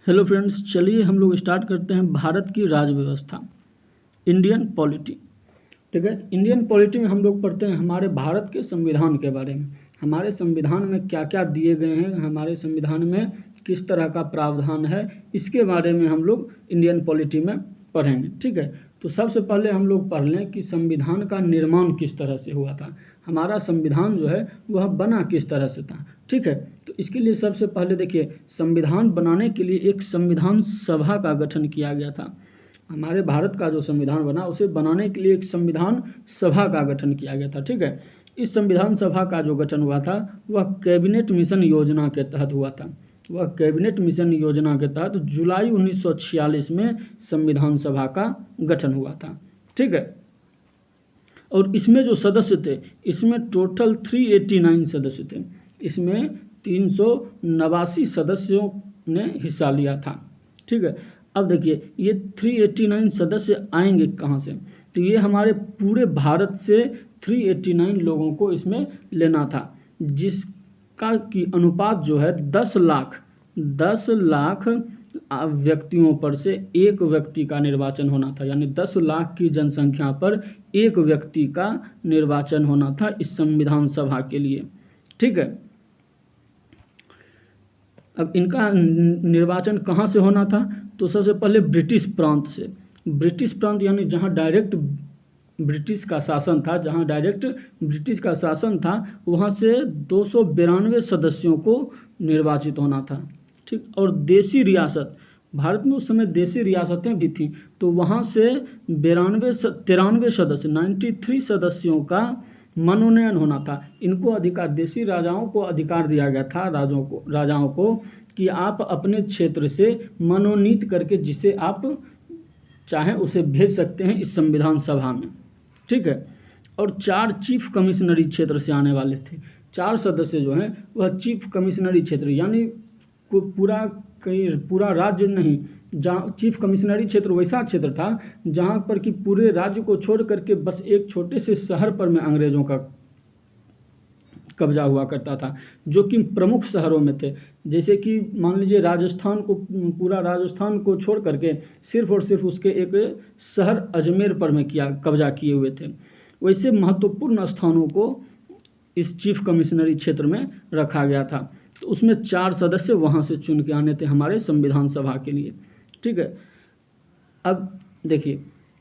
Hello friends, चलिए हम लोग स्टार्ट करते हैं भारत की राज्य व्यवस्था, इंडियन पॉलिटी। ठीक है, इंडियन पॉलिटी में हम लोग पढ़ते हैं हमारे भारत के संविधान के बारे में। हमारे संविधान में क्या क्या दिए गए हैं, हमारे संविधान में किस तरह का प्रावधान है, इसके बारे में हम लोग इंडियन पॉलिटी में पढ़ेंगे। ठीक है, तो सबसे पहले हम लोग पढ़ लें कि संविधान का निर्माण किस तरह से हुआ था, हमारा संविधान जो है वह बना किस तरह से था। ठीक है, तो इसके लिए सबसे पहले देखिए, संविधान बनाने के लिए एक संविधान सभा का गठन किया गया था। हमारे भारत का जो संविधान बना उसे बनाने के लिए एक संविधान सभा का गठन किया गया था। ठीक है, इस संविधान सभा का जो गठन हुआ था वह कैबिनेट मिशन योजना के तहत हुआ था। वह कैबिनेट मिशन योजना के तहत जुलाई 1946 में संविधान सभा का गठन हुआ था। ठीक है, और इसमें जो सदस्य थे, इसमें टोटल 389 सदस्य थे। इसमें 389 सदस्यों ने हिस्सा लिया था। ठीक है, अब देखिए ये 389 सदस्य आएंगे कहाँ से, तो ये हमारे पूरे भारत से 389 लोगों को इसमें लेना था, जिसका की अनुपात जो है 10 लाख व्यक्तियों पर से एक व्यक्ति का निर्वाचन होना था। यानी 10 लाख की जनसंख्या पर एक व्यक्ति का निर्वाचन होना था इस संविधान सभा के लिए। ठीक है, अब इनका निर्वाचन कहाँ से होना था, तो सबसे पहले ब्रिटिश प्रांत से। ब्रिटिश प्रांत यानी जहाँ डायरेक्ट ब्रिटिश का शासन था, वहाँ से 292 सदस्यों को निर्वाचित होना था। ठीक, और देशी रियासत, भारत में उस समय देशी रियासतें भी थीं, तो वहाँ से 93 सदस्य 93 सदस्यों का मनोनयन होना था। इनको अधिकार, देशी राजाओं को अधिकार दिया गया था, राजाओं को कि आप अपने क्षेत्र से मनोनीत करके जिसे आप चाहें उसे भेज सकते हैं इस संविधान सभा में। ठीक है, और 4 चीफ कमिश्नरी क्षेत्र से आने वाले थे। 4 सदस्य जो हैं वह चीफ कमिश्नरी क्षेत्र, यानी पूरा राज्य नहीं, जहाँ चीफ कमिश्नरी क्षेत्र वैसा क्षेत्र था जहाँ पर कि पूरे राज्य को छोड़ करके बस एक छोटे से शहर पर में अंग्रेजों का कब्जा हुआ करता था, जो कि प्रमुख शहरों में थे। जैसे कि मान लीजिए पूरा राजस्थान को छोड़ करके सिर्फ और सिर्फ उसके एक शहर अजमेर पर में कब्जा किए हुए थे। वैसे महत्वपूर्ण स्थानों को इस चीफ कमिश्नरी क्षेत्र में रखा गया था। तो उसमें 4 सदस्य वहाँ से चुन के आने थे हमारे संविधान सभा के लिए। ठीक है, अब देखिए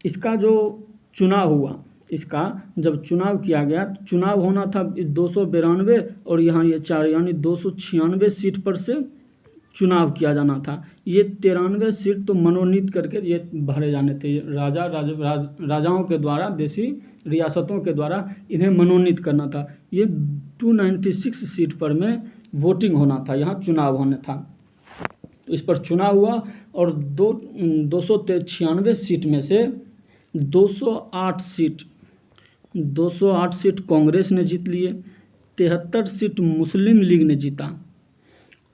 इसका जो चुनाव हुआ, इसका जब चुनाव किया गया, चुनाव होना था 292 और यहाँ ये 4 यानी 296 सीट पर से चुनाव किया जाना था। ये 93 सीट तो मनोनीत करके ये भरे जाने थे। राजाओं के द्वारा, देशी रियासतों के द्वारा इन्हें मनोनीत करना था। ये 296 सीट पर में वोटिंग होना था, यहाँ चुनाव होना था। तो इस पर चुनाव हुआ और 296 सीट में से 208 सीट कांग्रेस ने जीत लिए, 73 सीट मुस्लिम लीग ने जीता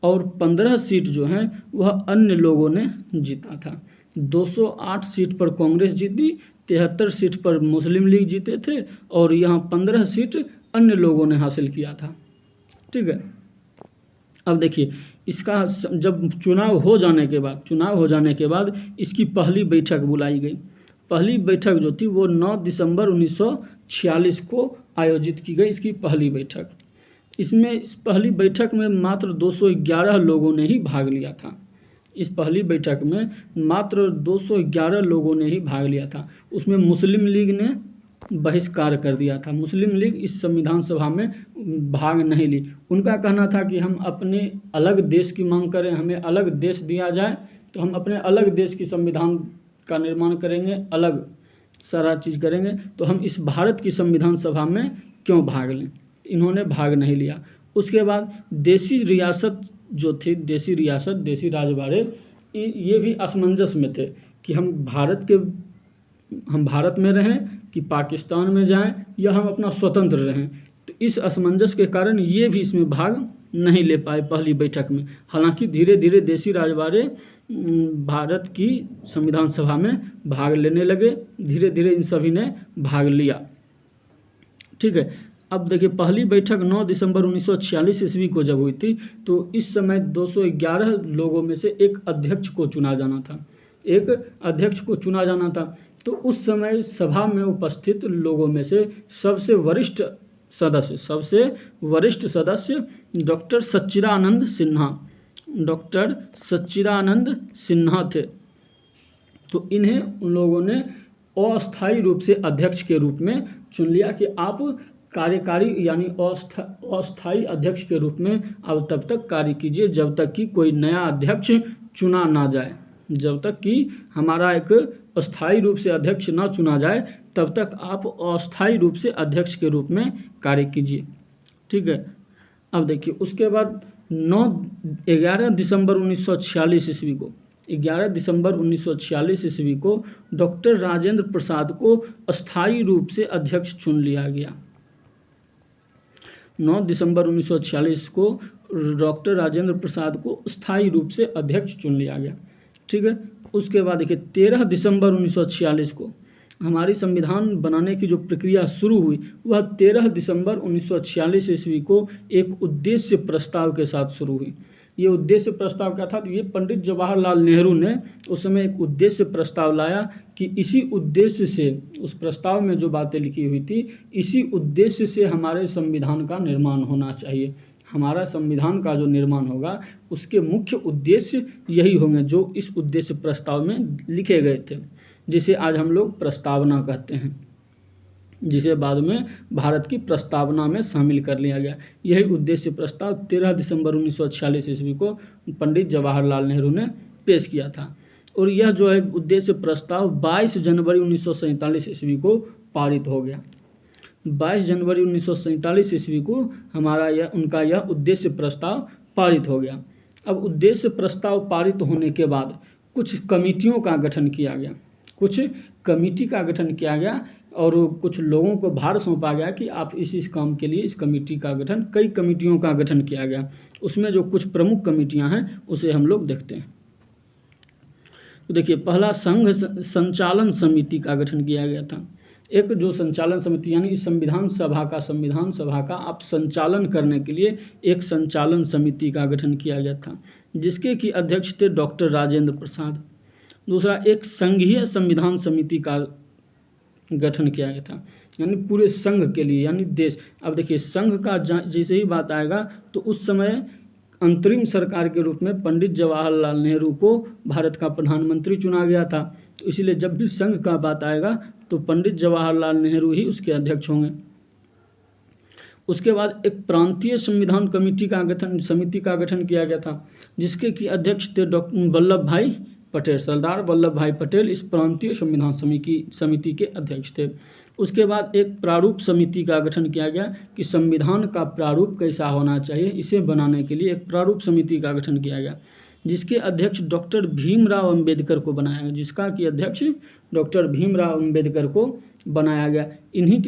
और 15 सीट जो हैं वह अन्य लोगों ने जीता था। 208 सीट पर कांग्रेस जीती, 73 सीट पर मुस्लिम लीग जीते थे और यहाँ 15 सीट अन्य लोगों ने हासिल किया था। ठीक है, अब देखिए इसका जब चुनाव हो जाने के बाद इसकी पहली बैठक बुलाई गई। पहली बैठक जो थी वो 9 दिसंबर 1946 को आयोजित की गई, इसकी पहली बैठक। इसमें इस पहली बैठक में मात्र 211 लोगों ने ही भाग लिया था। इस पहली बैठक में मात्र 211 लोगों ने ही भाग लिया था। उसमें मुस्लिम लीग ने बहिष्कार कर दिया था। मुस्लिम लीग इस संविधान सभा में भाग नहीं ली। उनका कहना था कि हम अपने अलग देश की मांग करें, हमें अलग देश दिया जाए तो हम अपने अलग देश की संविधान का निर्माण करेंगे, अलग सारा चीज़ करेंगे, तो हम इस भारत की संविधान सभा में क्यों भाग लें। इन्होंने भाग नहीं लिया। उसके बाद देशी रियासत जो थी, देशी राजवाड़े, ये भी असमंजस में थे कि हम भारत में रहें कि पाकिस्तान में जाएं या हम अपना स्वतंत्र रहें। तो इस असमंजस के कारण ये भी इसमें भाग नहीं ले पाए पहली बैठक में। हालांकि धीरे धीरे देशी राजवाड़े भारत की संविधान सभा में भाग लेने लगे, धीरे धीरे इन सभी ने भाग लिया। ठीक है, अब देखिए पहली बैठक 9 दिसंबर 1946 ईस्वी को जब हुई थी, तो इस समय 211 लोगों में से एक अध्यक्ष को चुना जाना था, एक अध्यक्ष को चुना जाना था। तो उस समय सभा में उपस्थित लोगों में से सबसे वरिष्ठ सदस्य डॉक्टर सच्चिदानंद सिन्हा थे। तो इन्हें उन लोगों ने अस्थायी रूप से अध्यक्ष के रूप में चुन लिया कि आप कार्यकारी यानी अस्थायी अध्यक्ष के रूप में अब तब तक कार्य कीजिए जब तक कि कोई नया अध्यक्ष चुना ना जाए, जब तक कि हमारा एक अस्थायी रूप से अध्यक्ष ना चुना जाए तब तक आप अस्थायी रूप से अध्यक्ष के रूप में कार्य कीजिए। ठीक है। अब देखिए उसके बाद 11 दिसंबर 1946 ईस्वी को 1946 को डॉक्टर राजेंद्र प्रसाद को अस्थायी रूप से अध्यक्ष चुन लिया गया। 9 दिसंबर 1946 को डॉक्टर राजेंद्र प्रसाद को अस्थायी रूप से अध्यक्ष चुन लिया गया। ठीक है। उसके बाद देखिए 13 दिसंबर 1946 को हमारी संविधान बनाने की जो प्रक्रिया शुरू हुई वह 13 दिसंबर 1946 ईस्वी को एक उद्देश्य प्रस्ताव के साथ शुरू हुई। ये उद्देश्य प्रस्ताव क्या था? तो ये पंडित जवाहरलाल नेहरू ने उस समय एक उद्देश्य प्रस्ताव लाया कि इसी उद्देश्य से, उस प्रस्ताव में जो बातें लिखी हुई थी, इसी उद्देश्य से हमारे संविधान का निर्माण होना चाहिए। हमारा संविधान का जो निर्माण होगा उसके मुख्य उद्देश्य यही होंगे जो इस उद्देश्य प्रस्ताव में लिखे गए थे, जिसे आज हम लोग प्रस्तावना कहते हैं, जिसे बाद में भारत की प्रस्तावना में शामिल कर लिया गया। यही उद्देश्य प्रस्ताव 13 दिसंबर 1946 ईस्वी को पंडित जवाहरलाल नेहरू ने पेश किया था। और यह जो है उद्देश्य प्रस्ताव 22 जनवरी 1947 ईस्वी को पारित हो गया। 22 जनवरी 1947 ईस्वी को उनका यह उद्देश्य प्रस्ताव पारित हो गया। अब उद्देश्य प्रस्ताव पारित होने के बाद कुछ कमेटियों का गठन किया गया, कुछ कमेटी का गठन किया गया और कुछ लोगों को भार सौंपा गया कि आप इस काम के लिए इस कमेटी का गठन, कई कमेटियों का गठन किया गया। उसमें जो कुछ प्रमुख कमेटियां हैं उसे हम लोग देखते हैं। तो देखिए पहला संघ संचालन समिति का गठन किया गया था। एक जो संचालन समिति यानी इस संविधान सभा का आप संचालन करने के लिए एक संचालन समिति का गठन किया गया था, जिसके की अध्यक्ष थे डॉक्टर राजेंद्र प्रसाद। दूसरा एक संघीय संविधान समिति का गठन किया गया था, यानी पूरे संघ के लिए, यानी देश। अब देखिए संघ का जैसे ही बात आएगा तो उस समय अंतरिम सरकार के रूप में पंडित जवाहरलाल नेहरू को भारत का प्रधानमंत्री चुना गया था। तो इसलिए जब भी संघ का बात आएगा तो पंडित जवाहरलाल नेहरू ही उसके अध्यक्ष होंगे। उसके बाद एक प्रांतीय संविधान समिति का गठन किया गया था, जिसके की अध्यक्ष थे डॉक्टर वल्लभ भाई पटेल। सरदार वल्लभ भाई पटेल इस प्रांतीय संविधान समिति के अध्यक्ष थे। उसके बाद एक प्रारूप समिति का गठन किया गया कि संविधान का प्रारूप कैसा होना चाहिए, इसे बनाने के लिए एक प्रारूप समिति का गठन किया गया, जिसके अध्यक्ष डॉक्टर भीमराव अंबेडकर को बनाया गया, जिसका कि अध्यक्ष डॉक्टर भीमराव अंबेडकर को बनाया गया। इन्हीं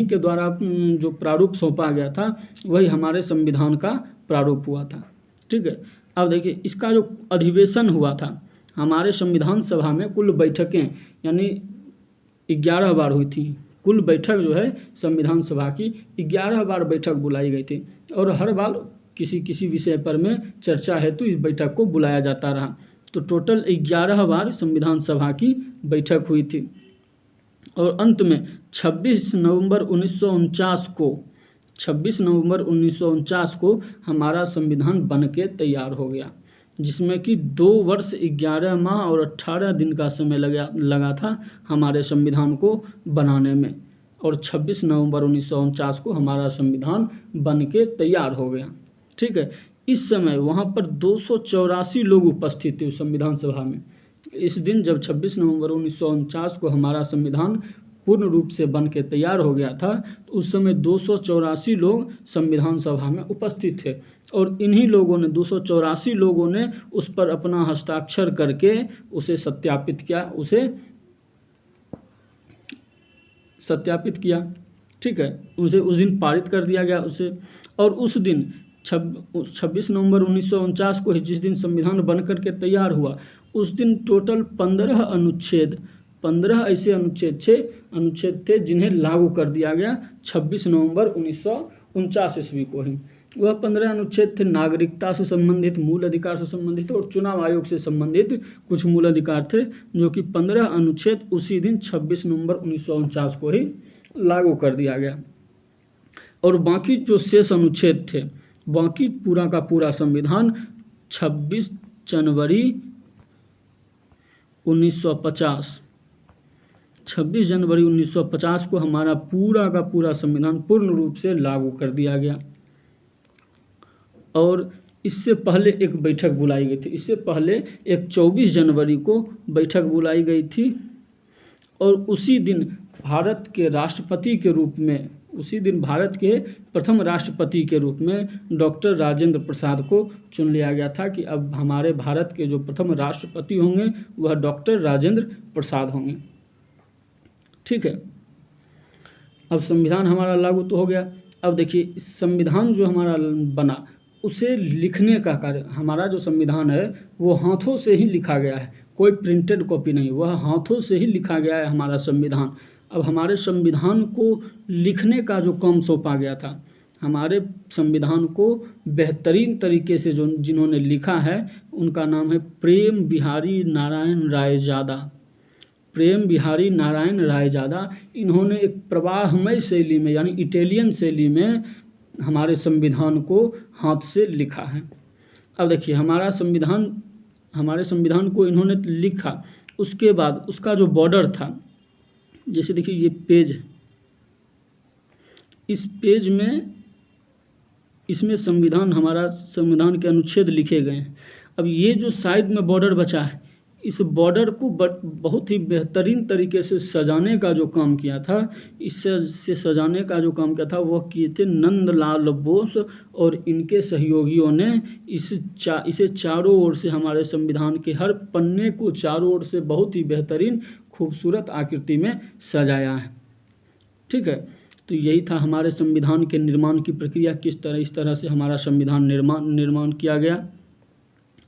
के द्वारा जो प्रारूप सौंपा गया था वही हमारे संविधान का प्रारूप हुआ था। ठीक है। अब देखिए इसका जो अधिवेशन हुआ था, हमारे संविधान सभा में कुल बैठकें यानी 11 बार हुई थी। कुल बैठक जो है संविधान सभा की 11 बार बैठक बुलाई गई थी और हर बार किसी विषय पर में चर्चा हेतु इस बैठक को बुलाया जाता रहा। तो टोटल 11 बार संविधान सभा की बैठक हुई थी और अंत में 26 नवंबर 1949 को हमारा संविधान बन के तैयार हो गया, जिसमें कि 2 वर्ष 11 माह और 18 दिन का समय लगा था हमारे संविधान को बनाने में। और 26 नवंबर 1949 को हमारा संविधान बन के तैयार हो गया। ठीक है। इस समय वहाँ पर 284 लोग उपस्थित थे उस संविधान सभा में। इस दिन जब 26 नवंबर 1949 को हमारा संविधान पूर्ण रूप से बन के तैयार हो गया था, तो उस समय 284 लोग संविधान सभा में उपस्थित थे और इन्हीं लोगों ने 284 लोगों ने उस पर अपना हस्ताक्षर करके उसे सत्यापित किया। ठीक है। उसे उस दिन पारित कर दिया गया उसे। और उस दिन 26 नवंबर 1949 को जिस दिन संविधान बन करके तैयार हुआ, उस दिन टोटल 15 15 ऐसे अनुच्छेद थे जिन्हें लागू कर दिया गया 26 नवंबर 1949 ईस्वी को ही। वह 15 अनुच्छेद थे नागरिकता से संबंधित, मूल अधिकार से संबंधित और चुनाव आयोग से संबंधित कुछ मूल अधिकार थे, जो कि 15 अनुच्छेद उसी दिन 26 नवंबर 1949 को ही लागू कर दिया गया। और बाकी जो शेष अनुच्छेद थे, बाकी पूरा का पूरा संविधान 26 जनवरी 1950 को हमारा पूरा का पूरा संविधान पूर्ण रूप से लागू कर दिया गया। और इससे पहले एक बैठक बुलाई गई थी, इससे पहले एक 24 जनवरी को बैठक बुलाई गई थी, और उसी दिन भारत के राष्ट्रपति के रूप में, उसी दिन भारत के प्रथम राष्ट्रपति के रूप में डॉक्टर राजेंद्र प्रसाद को चुन लिया गया था कि अब हमारे भारत के जो प्रथम राष्ट्रपति होंगे वह डॉक्टर राजेंद्र प्रसाद होंगे। ठीक है, अब संविधान हमारा लागू तो हो गया। अब देखिए, संविधान जो हमारा बना उसे लिखने का कार्य, हमारा जो संविधान है वो हाथों से ही लिखा गया है, कोई प्रिंटेड कॉपी नहीं, वह हाथों से ही लिखा गया है हमारा संविधान। अब हमारे संविधान को लिखने का जो काम सौंपा गया था, हमारे संविधान को बेहतरीन तरीके से जो जिन्होंने लिखा है उनका नाम है प्रेम बिहारी नारायण रायजादा। प्रेम बिहारी नारायण रायजादा, इन्होंने एक प्रवाहमय शैली में, यानी इटालियन शैली में हमारे संविधान को हाथ से लिखा है। अब देखिए, हमारे संविधान को इन्होंने लिखा, उसके बाद उसका जो बॉर्डर था, जैसे देखिए ये पेज, इस पेज में, इसमें हमारा संविधान के अनुच्छेद लिखे गए हैं। अब ये जो साइड में बॉर्डर बचा है, इस बॉर्डर को बहुत ही बेहतरीन तरीके से सजाने का जो काम किया था, इससे सजाने का जो काम किया था वह किए थे नंदलाल बोस और इनके सहयोगियों ने। इसे चारों ओर से, हमारे संविधान के हर पन्ने को चारों ओर से बहुत ही बेहतरीन खूबसूरत आकृति में सजाया है। ठीक है, तो यही था हमारे संविधान के निर्माण की प्रक्रिया, इस तरह से हमारा संविधान निर्माण किया गया।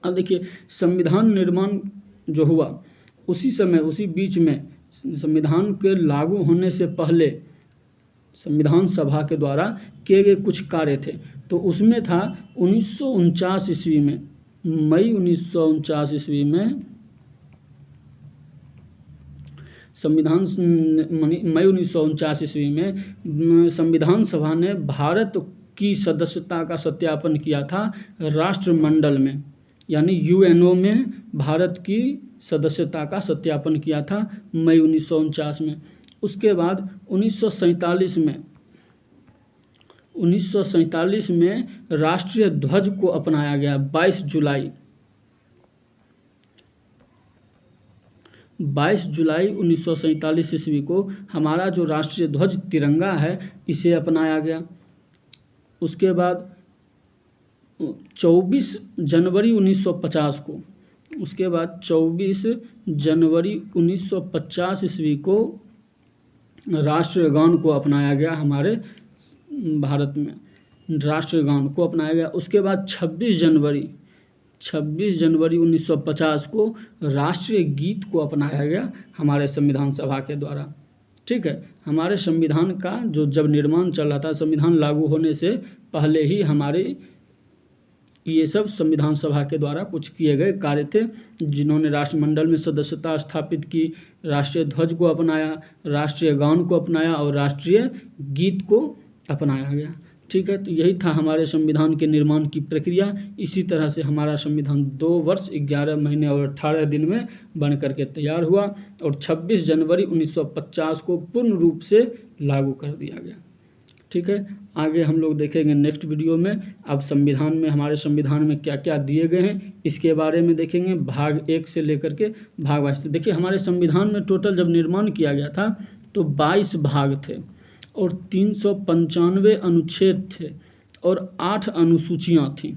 अब देखिए, संविधान निर्माण जो हुआ उसी बीच में संविधान के लागू होने से पहले संविधान सभा के द्वारा किए गए कुछ कार्य थे। तो उसमें था 1949 ईस्वी में, मई 1949 ईस्वी में मई 1949 ईस्वी में संविधान सभा ने भारत की सदस्यता का सत्यापन किया था राष्ट्रमंडल में, यानी यूएनओ में भारत की सदस्यता का सत्यापन किया था मई 1949 में। उसके बाद 1947 में राष्ट्रीय ध्वज को अपनाया गया। 22 जुलाई 1947 ईस्वी को हमारा जो राष्ट्रीय ध्वज तिरंगा है इसे अपनाया गया। उसके बाद 24 जनवरी 1950 ईस्वी को राष्ट्रगान को अपनाया गया, हमारे भारत में राष्ट्रगान को अपनाया गया। उसके बाद 26 जनवरी 1950 को राष्ट्रीय गीत को अपनाया गया हमारे संविधान सभा के द्वारा। ठीक है, हमारे संविधान का जब निर्माण चल रहा था, संविधान लागू होने से पहले ही हमारे ये सब संविधान सभा के द्वारा कुछ किए गए कार्य थे, जिन्होंने राष्ट्रमंडल में सदस्यता स्थापित की, राष्ट्रीय ध्वज को अपनाया, राष्ट्रीय गान को अपनाया और राष्ट्रीय गीत को अपनाया गया। ठीक है, तो यही था हमारे संविधान के निर्माण की प्रक्रिया। इसी तरह से हमारा संविधान 2 वर्ष 11 महीने और 18 दिन में बन करके तैयार हुआ और 26 जनवरी 1950 को पूर्ण रूप से लागू कर दिया गया। ठीक है, आगे हम लोग देखेंगे नेक्स्ट वीडियो में। अब संविधान में, हमारे संविधान में क्या क्या दिए गए हैं इसके बारे में देखेंगे, भाग 1 से लेकर के भाग 22 तक। देखिए, हमारे संविधान में टोटल जब निर्माण किया गया था तो 22 भाग थे और 395 अनुच्छेद थे और 8 अनुसूचियाँ थीं।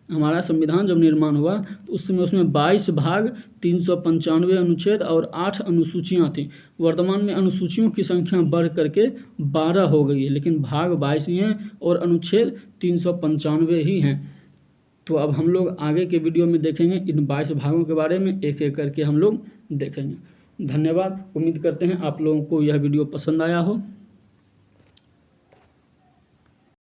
हमारा संविधान जब निर्माण हुआ तो उस समय उसमें 22 भाग, 395 अनुच्छेद और 8 अनुसूचियाँ थीं। वर्तमान में अनुसूचियों की संख्या बढ़ करके 12 हो गई है, लेकिन भाग 22 ही हैं और अनुच्छेद 395 ही हैं। तो अब हम लोग आगे के वीडियो में देखेंगे इन 22 भागों के बारे में, एक एक करके हम लोग देखेंगे। धन्यवाद। उम्मीद करते हैं आप लोगों को यह वीडियो पसंद आया हो।